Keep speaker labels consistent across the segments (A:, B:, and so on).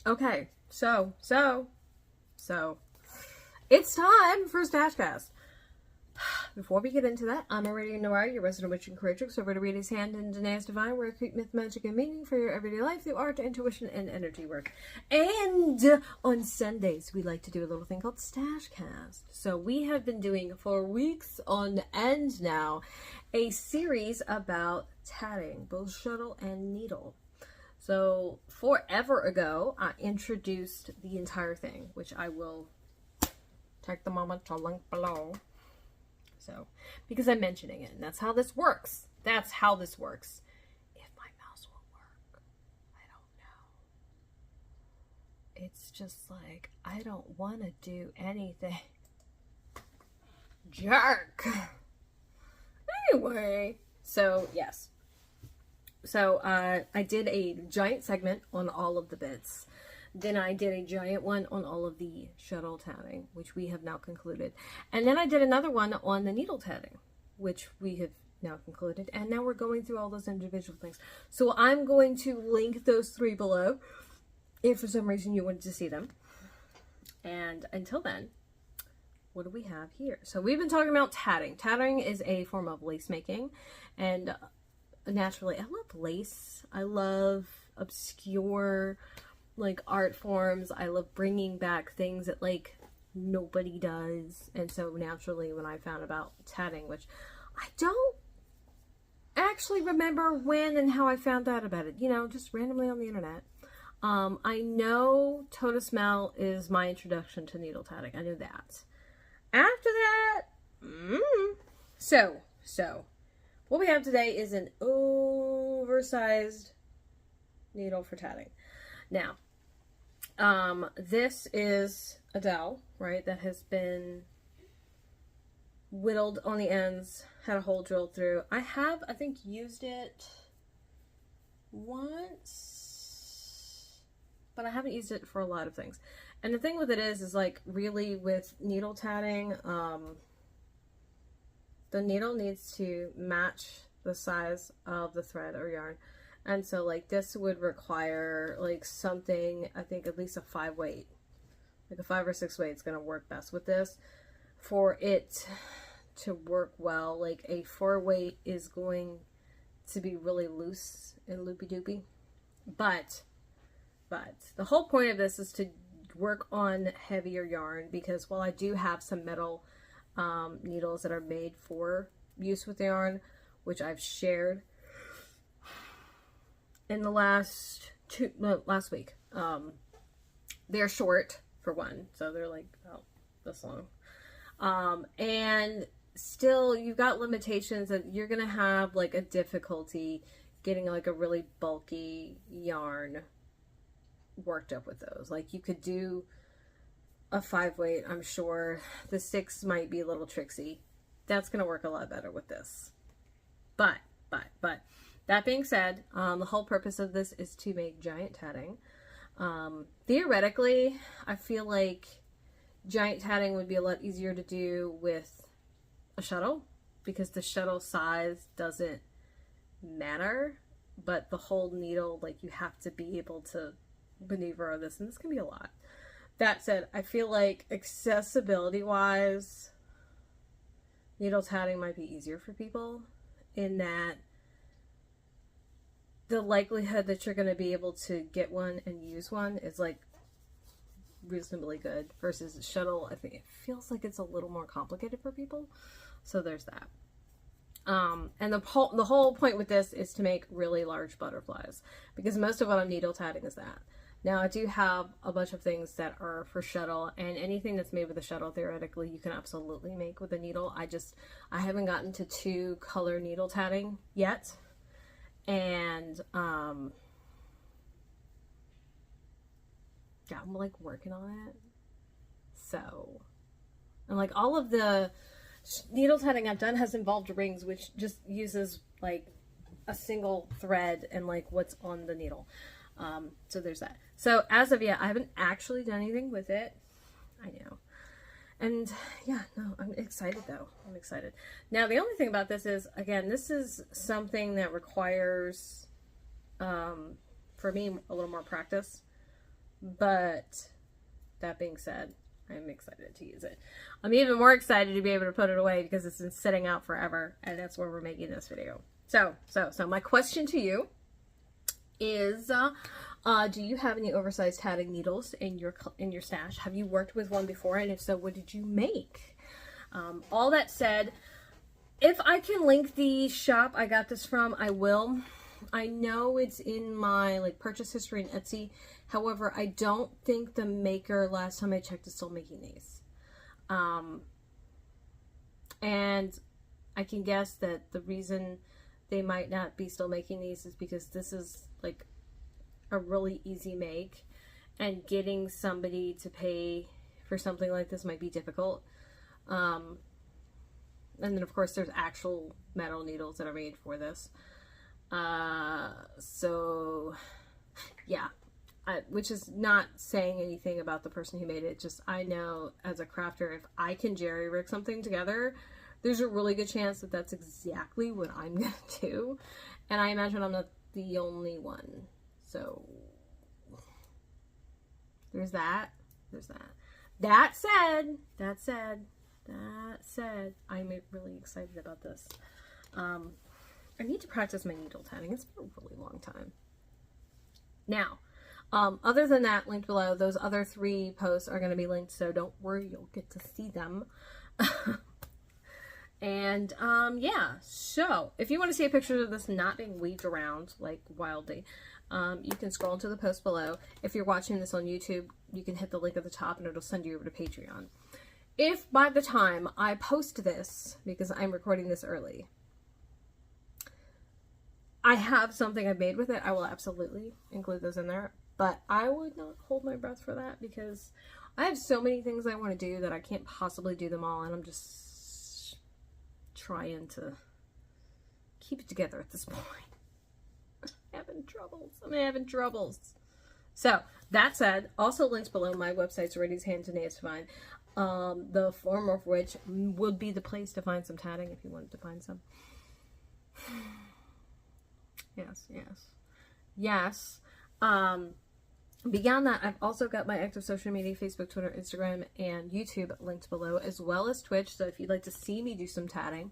A: Okay, so it's time for Stashcast. Before we get into that, I'm Aradia Noir, your resident witch and creatrix, over to Reading's Hand and Danae's Divine, where I create myth, magic, and meaning for your everyday life through art, intuition, and energy work. And on Sundays, we like to do a little thing called Stashcast. So we have been doing, for weeks on end now, a series about tatting, both shuttle and needle. So forever ago, I introduced the entire thing, which I will take the moment to link below. So, because I'm mentioning it, and that's how this works. That's how this works. If my mouse will work, I don't know. It's just like, I don't want to do anything. Jerk. Anyway, so yes. So I did a giant segment on all of the bits. Then I did a giant one on all of the shuttle tatting, which we have now concluded. And then I did another one on the needle tatting, which we have now concluded. And now we're going through all those individual things. So I'm going to link those three below if for some reason you wanted to see them. And until then, what do we have here? So we've been talking about tatting. Tatting is a form of lace making. And naturally, I love lace. I love obscure like art forms. I love bringing back things that like nobody does. And so naturally, when I found about tatting, which I don't actually remember when and how I found out about it, you know, just randomly on the internet. I know Total Smell is my introduction to needle tatting. I knew that. After that, so what we have today is an oversized needle for tatting. Now, this is a dowel, right, that has been whittled on the ends, had a hole drilled through. I have, I think, used it once, but I haven't used it for a lot of things. And the thing with it is like really with needle tatting, the needle needs to match the size of the thread or yarn. And so like this would require like something, I think at least a 5 weight, like a 5 or 6 weight is going to work best with this. For it to work well, like a 4 weight is going to be really loose and loopy doopy. But the whole point of this is to work on heavier yarn, because while I do have some metal needles that are made for use with the yarn, which I've shared in the last week, they're short for one, so they're like about this long, and still you've got limitations that you're gonna have like a difficulty getting like a really bulky yarn worked up with those. Like you could do a 5 weight, I'm sure. The 6 might be a little tricksy. That's gonna work a lot better with this. But that being said, the whole purpose of this is to make giant tatting. Theoretically, I feel like giant tatting would be a lot easier to do with a shuttle, because the shuttle size doesn't matter, but the whole needle, like you have to be able to maneuver this, and this can be a lot. That said, I feel like accessibility wise, needle tatting might be easier for people, in that the likelihood that you're going to be able to get one and use one is like reasonably good, versus shuttle. I think it feels like it's a little more complicated for people. So there's that. And the whole point with this is to make really large butterflies, because most of what I'm needle tatting is that. Now I do have a bunch of things that are for shuttle, and anything that's made with a shuttle theoretically you can absolutely make with a needle. I haven't gotten to 2 color needle tatting yet. And yeah, I'm like working on it. So, and like all of the needle tatting I've done has involved rings, which just uses like a single thread and like what's on the needle. So there's that. So as of yet, I haven't actually done anything with it. I know. And yeah, no, I'm excited though. I'm excited. Now, the only thing about this is, again, this is something that requires, for me, a little more practice. But that being said, I'm excited to use it. I'm even more excited to be able to put it away because it's been sitting out forever, and that's where we're making this video. So my question to you is, do you have any oversized tatting needles in your stash? Have you worked with one before? And if so, what did you make? All that said, if I can link the shop I got this from, I will. I know it's in my purchase history in Etsy. However, I don't think the maker, last time I checked, is still making these. And I can guess that the reason they might not be still making these is because this is a really easy make, and getting somebody to pay for something like this might be difficult. And then of course there's actual metal needles that are made for this. So yeah, which is not saying anything about the person who made it. Just, I know as a crafter, if I can jerry rig something together, there's a really good chance that that's exactly what I'm gonna do. And I imagine I'm not the only one. So there's that. That said, I'm really excited about this. I need to practice my needle tatting. It's been a really long time. Now, other than that, linked below, those other 3 posts are going to be linked, so don't worry, you'll get to see them. And yeah, so if you want to see a picture of this not being weaved around wildly, you can scroll to the post below. If you're watching this on YouTube, you can hit the link at the top and it'll send you over to Patreon. If by the time I post this, because I'm recording this early, I have something I've made with it, I will absolutely include those in there. But I would not hold my breath for that because I have so many things I want to do that I can't possibly do them all, and I'm just trying to keep it together at this point. I'm having troubles. So that said, also links below, my website's Wiedersehen to find. The former of which would be the place to find some tatting if you wanted to find some. Yes. Beyond that, I've also got my active social media, Facebook, Twitter, Instagram, and YouTube linked below, as well as Twitch. So if you'd like to see me do some tatting,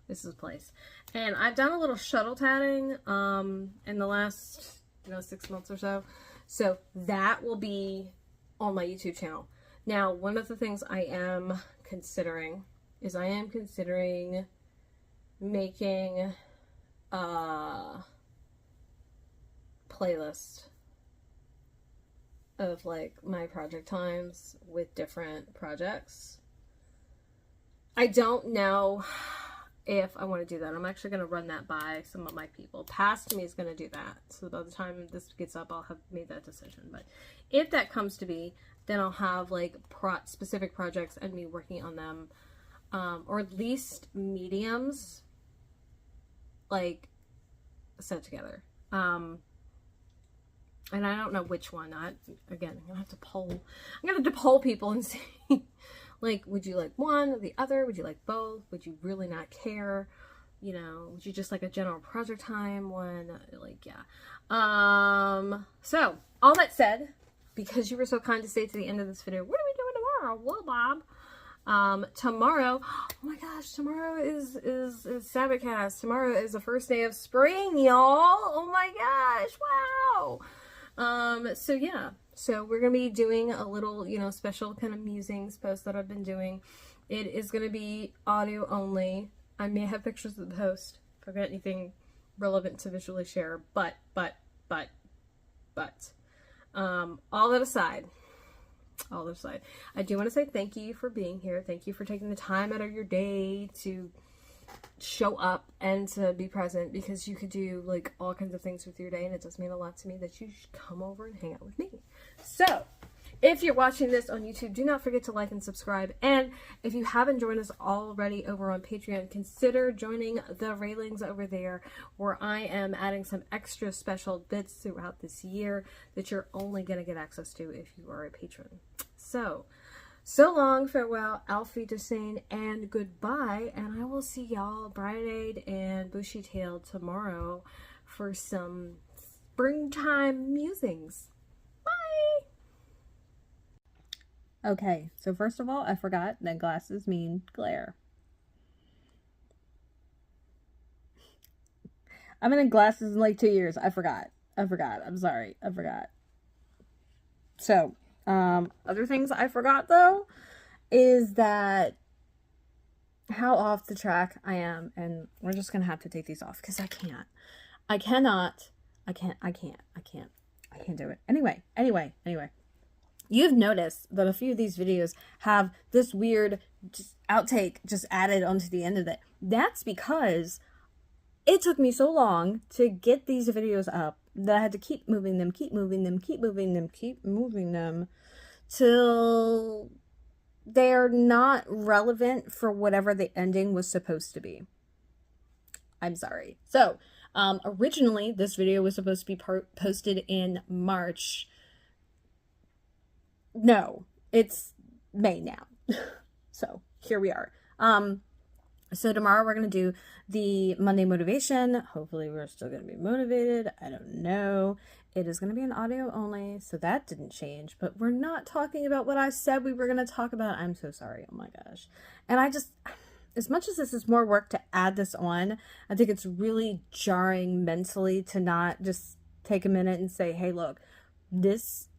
A: this is the place. And I've done a little shuttle tatting in the last 6 months or so. So that will be on my YouTube channel. Now, one of the things I am considering is making a playlist of my project times with different projects. I don't know if I want to do that. I'm actually going to run that by some of my people. Past me is going to do that. So by the time this gets up, I'll have made that decision. But if that comes to be, then I'll have specific projects and me working on them, or at least mediums set together. And I don't know which one. Again, I'm gonna have to poll. I'm gonna have to poll people and see, would you like one or the other? Would you like both? Would you really not care? Would you just like a general project time one? Yeah. So all that said, because you were so kind to stay to the end of this video, what are we doing tomorrow? Well, Bob. Tomorrow, oh my gosh, tomorrow is Stashcast. Tomorrow is the first day of spring, y'all. Oh my gosh, wow. So yeah, so we're gonna be doing a little, special kind of musings post that I've been doing. It is gonna be audio only. I may have pictures of the post if I've got anything relevant to visually share, but, all that aside, I do want to say thank you for being here. Thank you for taking the time out of your day to show up and to be present, because you could do all kinds of things with your day, and it does mean a lot to me that you should come over and hang out with me. So if you're watching this on YouTube, do not forget to like and subscribe. And if you haven't joined us already over on Patreon, consider joining the railings over there, where I am adding some extra special bits throughout this year that you're only going to get access to if you are a patron. So long, farewell, auf Wiedersehen, and goodbye. And I will see y'all bright-eyed and bushy-tailed tomorrow for some springtime musings. Bye!
B: Okay, so first of all, I forgot that glasses mean glare. I'm in glasses in like 2 years. I forgot. I'm sorry. I forgot. So, other things I forgot though is that how off the track I am, and we're just gonna have to take these off because I can't. I cannot. I can't do it. Anyway. You've noticed that a few of these videos have this weird just outtake just added onto the end of it. That's because it took me so long to get these videos up that I had to keep moving them till they're not relevant for whatever the ending was supposed to be. I'm sorry. So, originally, this video was supposed to be posted in March. No, it's May now. So, here we are. So tomorrow we're going to do the Monday motivation. Hopefully we're still going to be motivated. I don't know. It is going to be an audio only, so that didn't change. But we're not talking about what I said we were going to talk about. I'm so sorry. Oh my gosh. And I just, as much as this is more work to add this on, I think it's really jarring mentally to not just take a minute and say, hey, look, this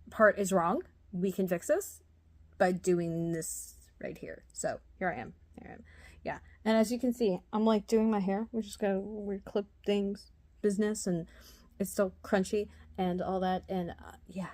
B: part is wrong. We can fix this by doing this right here. So here I am. Yeah, and as you can see, I'm like doing my hair. We just got a weird clip things business, and it's still crunchy and all that. And yeah,